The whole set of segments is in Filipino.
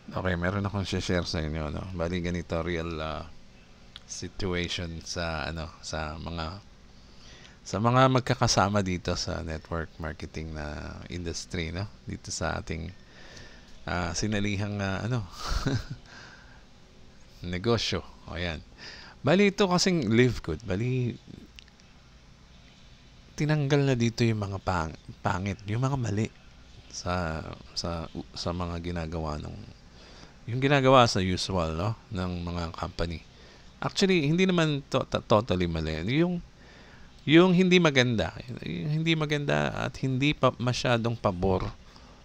Okay, meron akong share sa inyo, no. Bali ganito real situation sa mga magkakasama dito sa network marketing na industry, no. Dito sa ating sinalihang negosyo. O yan. Bali ito kasing live good. Bali tinanggal na dito yung mga pangit, yung mga mali sa sa mga ginagawa yung ginagawa sa usual, no, ng mga company. Actually, hindi naman totally mali. Yung hindi maganda at hindi pa masyadong pabor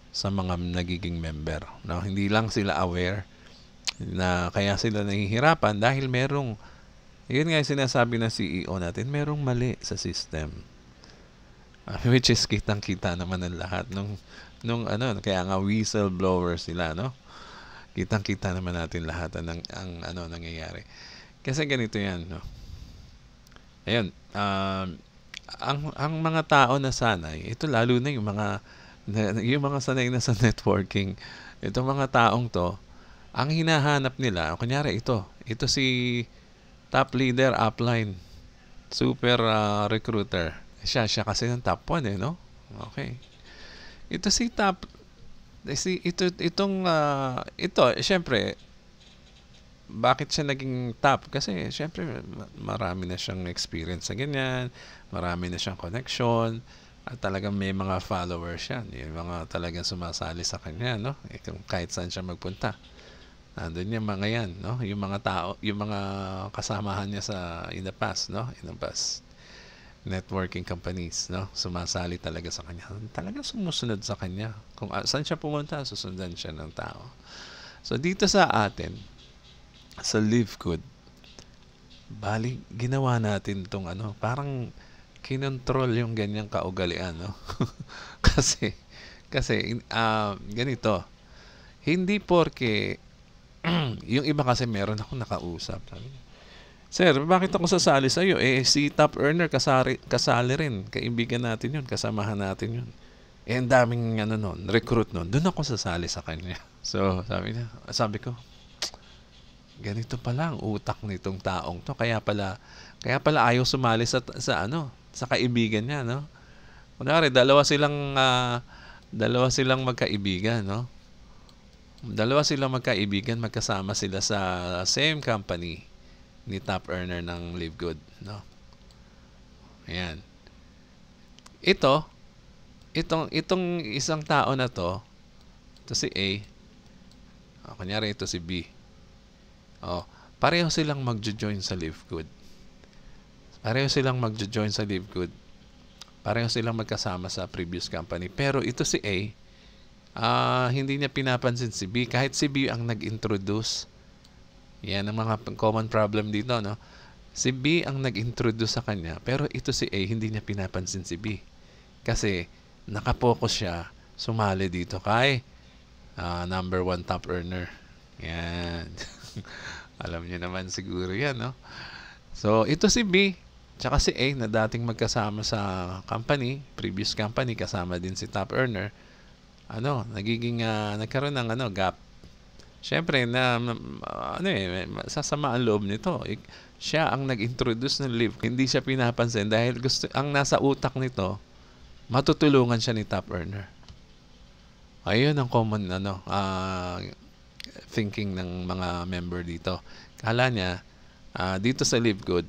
sa mga nagiging member. No, hindi lang sila aware na kaya sila nahihirapan dahil yun nga yung sinasabi ng CEO natin, merong mali sa system. Which is kitang-kita naman ng lahat kaya nga whistleblower sila, no? Kitang-kita naman natin lahat ang nangyayari. Kasi ganito 'yan, no. Ayun, ang mga tao na sanay, ito lalo na yung mga sanay na sa networking, itong mga taong to, ang hinahanap nila, kunyari ito si top leader upline, super recruiter. Siya kasi ng top 1 no? Okay. Ito si top ito syempre bakit siya naging top? Kasi syempre marami na siyang experience sa ganyan, marami na siyang connection, at talagang may mga followers siya. Yung mga talagang sumasali sa kanya, no? Kahit saan siya magpunta. Nandun yung mga yan, no? Yung mga tao, yung mga kasamahan niya in the past, no? In the past networking companies, no? Sumasali talaga sa kanya. Talagang sumusunod sa kanya. Kung saan siya pumunta, susundan siya ng tao. So dito sa atin, sa Live Good, bali ginawa natin tong parang kinontrol yung ganyang kaugalian, no? kasi ganito, hindi porke yung iba kasi meron ako nakausap, sabi niya, "Sir, bakit ako sasali sa iyo? Si top earner kasali rin, kaibigan natin yun, kasamahan natin yun. Ang daming recruit nun, doon ako sasali sa kanya." So sabi ko, ganito pala ang utak nitong taong to, kaya pala ayaw sumali sa kaibigan niya, no. Kunwari dalawa silang magkaibigan, no. Dalawa silang magkaibigan, magkasama sila sa same company ni top earner ng Live Good, no. Ayan. Itong isang tao na ito si A. Kunyari ito si B. Pareho silang magjo-join sa Live Good. Pareho silang magjo-join sa Live Good. Pareho silang magkasama sa previous company. Pero ito si A, hindi niya pinapansin si B. Kahit si B ang nag-introduce. Yan ang mga common problem dito, no? Si B ang nag-introduce sa kanya, pero ito si A, hindi niya pinapansin si B. Kasi nakapokus siya sumali dito kay number 1 top earner. Yan. Alam niyo naman siguro yan, no? So, ito si B, tsaka si A na dating magkasama sa company, previous company, kasama din si top earner. Nagkaroon ng gap. Siyempre, sasama ang loob nito. Siya ang nag-introduce ng Live. Hindi siya pinapansin dahil ang nasa utak nito, matutulungan siya ni top earner. Ayun ang common thinking ng mga member dito. Kala niya, dito sa Live Good,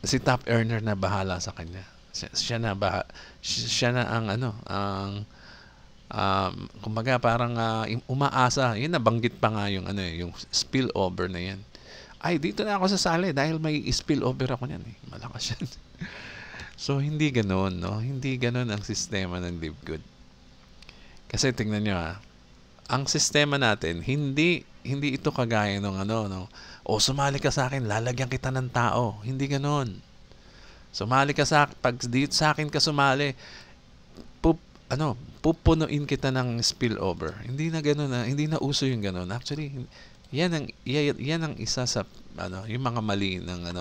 si top earner na bahala sa kanya. Siya na kumbaga parang umaasa. Yun, nabanggit pa nga yung yung spillover na yan. Ay, dito na ako sasali dahil may spillover ako niyan. Malakas yan. So, hindi ganoon, no? Hindi ganoon ang sistema ng Live Good. Kasi tingnan nyo ang sistema natin, hindi ito kagaya ng sumali ka sa akin, lalagyan kita ng tao. Hindi ganoon. Sumali ka pag dito sa akin ka sumali, pupunuin kita ng spillover. Hindi na ganoon, hindi na uso yung ganoon. Actually, yan ang isa sa yung mga mali ng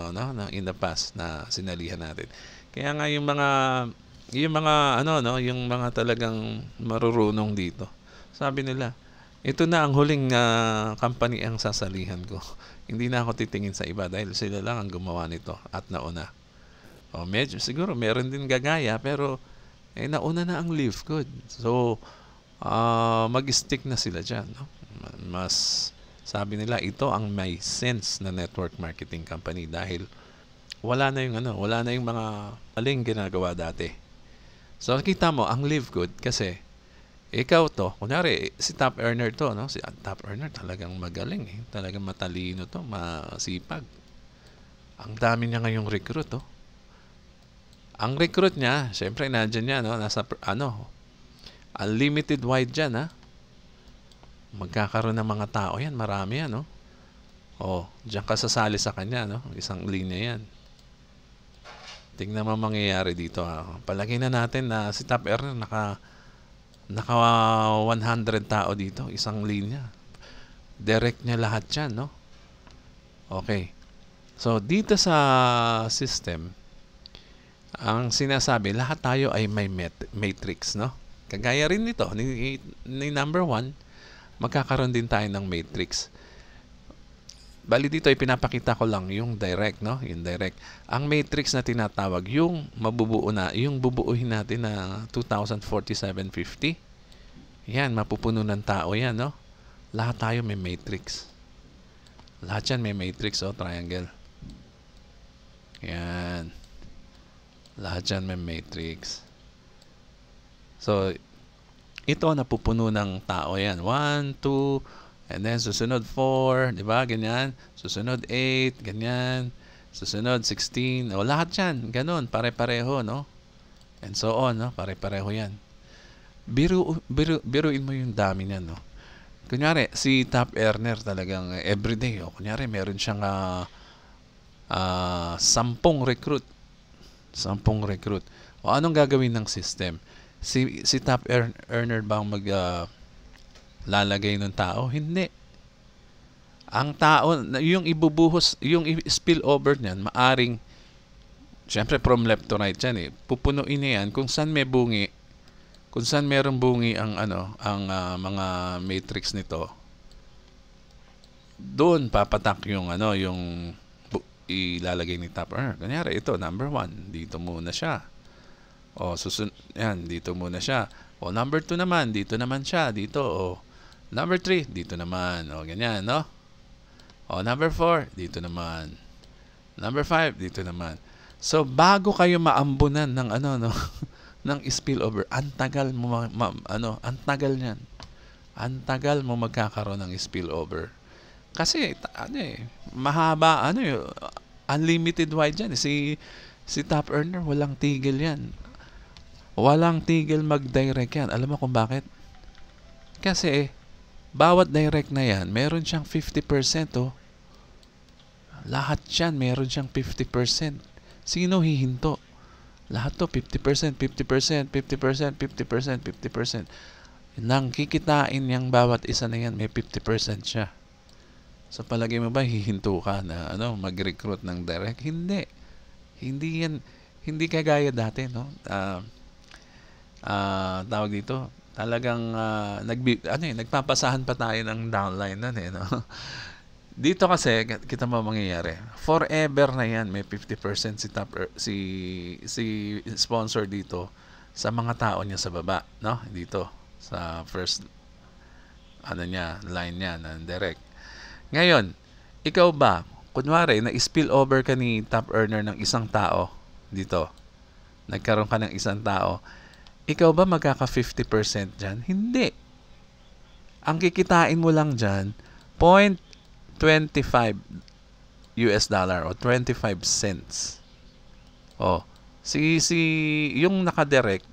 in the past na sinalihan natin. Kaya nga yung mga talagang marurunong dito, sabi nila, Ito na ang huling company ang sasalihan ko. Hindi na ako titingin sa iba dahil sila lang ang gumawa nito at nauna. O medyo siguro meron din gagaya pero nauna na ang Live Good. So mag-stick na sila diyan, no? Mas sabi nila ito ang may sense na network marketing company dahil wala na yung mga maling ginagawa dati. So kita mo ang Live Good kasi ikaw to, kunyari, si top earner to, no? Si top earner talagang magaling eh. Talagang matalino to, masipag. Ang dami niya ngayong recruit, to. Ang recruit niya, syempre nandiyan niya, no? Nasa, unlimited wide dyan, ha? Magkakaroon ng mga tao yan, marami yan, no? Diyan ka sasali sa kanya, no? Isang linya yan. Tingnan mo mangyayari dito, ha? Palagay na natin na si top earner naka 100 tao dito, isang linya. Direct niya lahat yan, no? Okay. So, dito sa system, ang sinasabi, lahat tayo ay may matrix, no? Kagaya rin nito, ni number 1, magkakaroon din tayo ng matrix. Bali dito, ipinapakita ko lang yung direct, no? Yung direct. Ang matrix na tinatawag, yung mabubuo na, yung bubuuhin natin na 2,047.50. Yan, mapupuno ng tao yan, no? Lahat tayo may matrix. Lahat yan may matrix, triangle. Yan. Lahat yan may matrix. So, ito napupuno ng tao yan. 1, 2, and then susunod 4, di ba? Ganyan. Susunod 8, ganyan. Susunod 16. Lahat yan. Ganon. Pare-pareho, no? And so on, no? Pare-pareho yan. Biruin mo yung dami niyan, no? Kunyari, si top earner talagang everyday, kunyari, meron siyang 10 recruit. 10 recruit. Anong gagawin ng system? Si top earner bang lalagay ng tao? Hindi. Ang tao, yung ibubuhos, yung spill over niyan, maaring, syempre from left to right yan pupunuin niya yan kung saan may bungi, kung saan merong bungi ang mga matrix nito. Doon papatak yung yung ilalagay ni top earner. Kunyari, ito, number 1, dito muna siya. Yan, dito muna siya. Number 2 naman, dito naman siya, dito. Number 3, dito naman. Ganyan, no? Number 4, dito naman. Number 5, dito naman. So, bago kayo maambunan ng no, ng spillover, ang tagal mo ang tagal niyan. Ang tagal mo magkakaroon ng spillover. Kasi mahaba unlimited wide yan. Si top earner walang tigil yan. Walang tigil mag-direct yan. Alam mo kung bakit? Kasi bawat direct na yan, meron siyang 50%, Lahat yan, meron siyang 50%. Sino hihinto? Lahat to 50%, 50%, 50%, 50%, 50%. Nang kikitain yang bawat isa na yan, may 50% siya. So palagay mo ba hihinto ka na mag-recruit ng direct? Hindi. Hindi yan, hindi kagaya dati, no? Tawag dito, talagang nagpapasahan pa tayo ng downline nun no? Dito kasi kita mo mangyayari. Forever na yan, may 50% si sponsor dito sa mga tao niya sa baba, no? Dito sa first line niya ng direct. Ngayon, ikaw ba, kunwari na-spill over ka ni top earner ng isang tao dito. Nagkaroon ka ng isang tao. Ikaw ba magkaka 50% dyan? Hindi. Ang kikitain mo lang dyan, 0.25 US dollar o 25 cents. Yung naka-direct,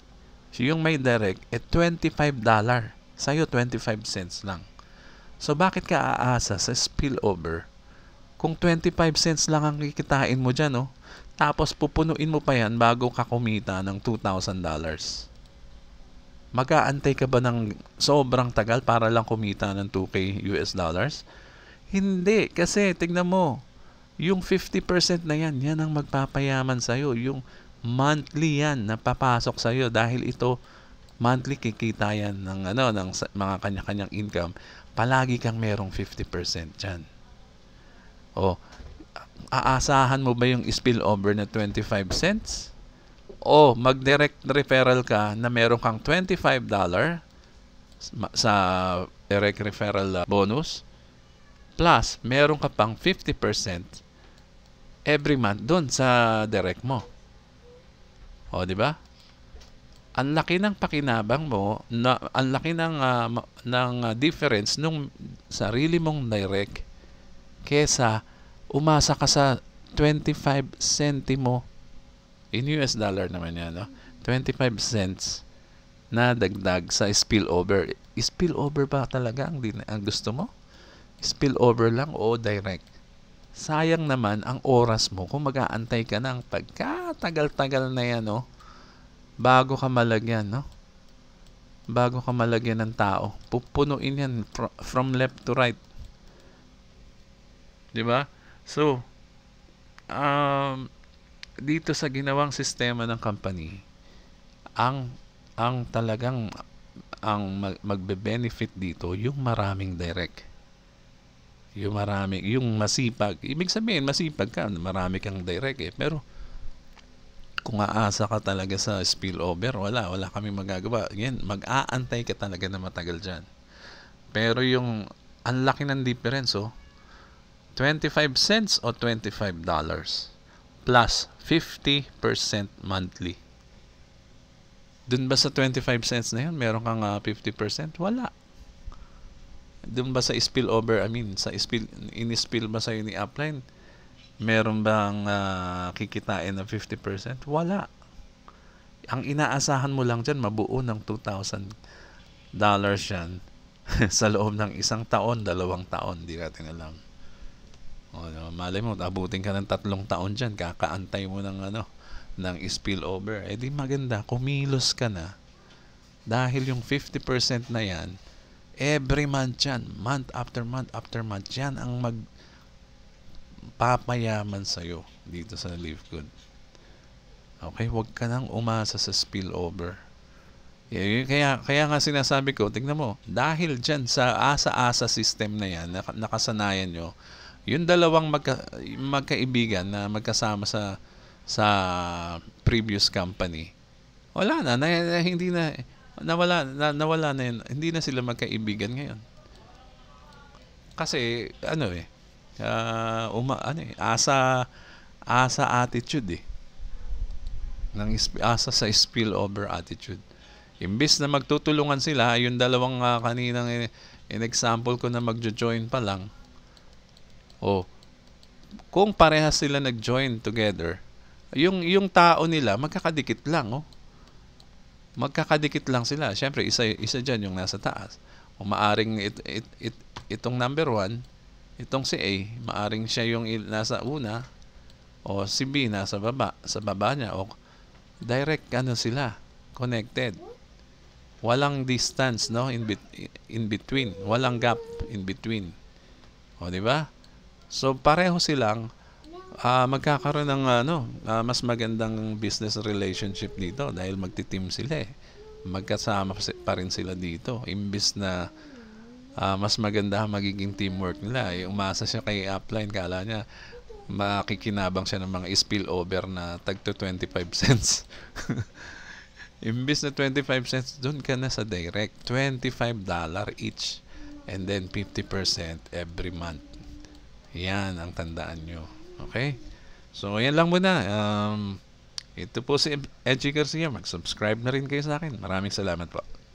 yung may direct, $25. Sa'yo, 25 cents lang. So, bakit ka aasa sa spillover kung 25 cents lang ang kikitain mo dyan, tapos pupunuin mo pa yan bago ka kumita ng $2,000? Mag-aantay ka ba ng sobrang tagal para lang kumita ng 2K US dollars? Hindi. Kasi, tignan mo, yung 50% na yan ang magpapayaman sa'yo. Yung monthly yan na papasok sa'yo dahil ito, monthly kikita yan ng mga kanya-kanyang income. palagi kang merong 50% dyan. O, aasahan mo ba yung spillover na 25 cents? O mag-direct referral ka na meron kang $25 sa direct referral bonus, plus meron ka pang 50% every month doon sa direct mo. O, di ba? Ang laki ng pakinabang mo, ang laki ng difference nung sarili mong direct kesa umasa ka sa 25 centimo in US dollar naman yan, no? 25 cents na dagdag sa spillover. Spillover ba talaga ang gusto mo? Spillover lang o direct? Sayang naman ang oras mo kung mag-aantay ka ng pagkatagal-tagal na yan, no? Bago ka malagyan, no? Bago ka malagyan ng tao. Pupunuin yan from left to right. Di ba? So, dito sa ginawang sistema ng company, ang talagang magbe-benefit dito yung maraming direct. Yung masipag. Ibig sabihin, masipag ka, marami kang direct eh. Pero kung aasa ka talaga sa spillover, wala kami magagawa. Yan, mag-aantay ka talaga na matagal dyan. Pero yung ang laki ng difference, 25 cents o $25 plus 50% monthly. Dun ba sa 25 cents na yun, meron kang 50%? Wala. Dun ba sa spillover, sa in-spill ba sa'yo ni upline, meron bang kikitain na 50%? Wala. Ang inaasahan mo lang dyan, mabuo ng $2,000 yan sa loob ng 1 taon, 2 taon, di natin alam. Malay mo, abutin ka ng 3 taon dyan, kakaantay mo ng spillover. Eh di maganda, kumilos ka na. Dahil yung 50% na yan, every month yan, month after month after month, yan ang papayaman sa'yo dito sa Live Good. Okay, huwag ka nang umasa sa spillover. Kaya nga sinasabi ko, tingnan mo, dahil dyan sa asa-asa system na yan, nakasanayan nyo, yung dalawang magkaibigan na magkasama sa previous company, wala na hindi na nawala na yun. Hindi na sila magkaibigan ngayon. Kasi asa attitude asa sa spillover attitude. Imbis na magtutulungan sila, yung dalawang kaninang in-example ko na magjo-join pa lang, kung parehas sila nag-join together, yung tao nila magkakadikit lang, magkakadikit lang sila. Siyempre, isa dyan yung nasa taas. O maaring itong number 1, itong si A, maaring siya yung nasa una, o si B nasa baba, sa baba niya, o direct sila, connected. Walang distance, in between. Walang gap in between. O, di ba? So, pareho silang magkakaroon ng mas magandang business relationship dito dahil magti-team sila eh. Magkasama pa rin sila dito. Imbis na mas maganda magiging teamwork nila. Umasa siya kay upline, kala niya makikinabang siya ng mga spillover na tagto 25 cents. Imbis na 25 cents, doon ka na sa direct. $25 each. And then 50% every month. Yan ang tandaan nyo. Okay? So, yan lang muna. Ito po si Edgy Garcia. Mag-subscribe na rin kayo sa akin. Maraming salamat po.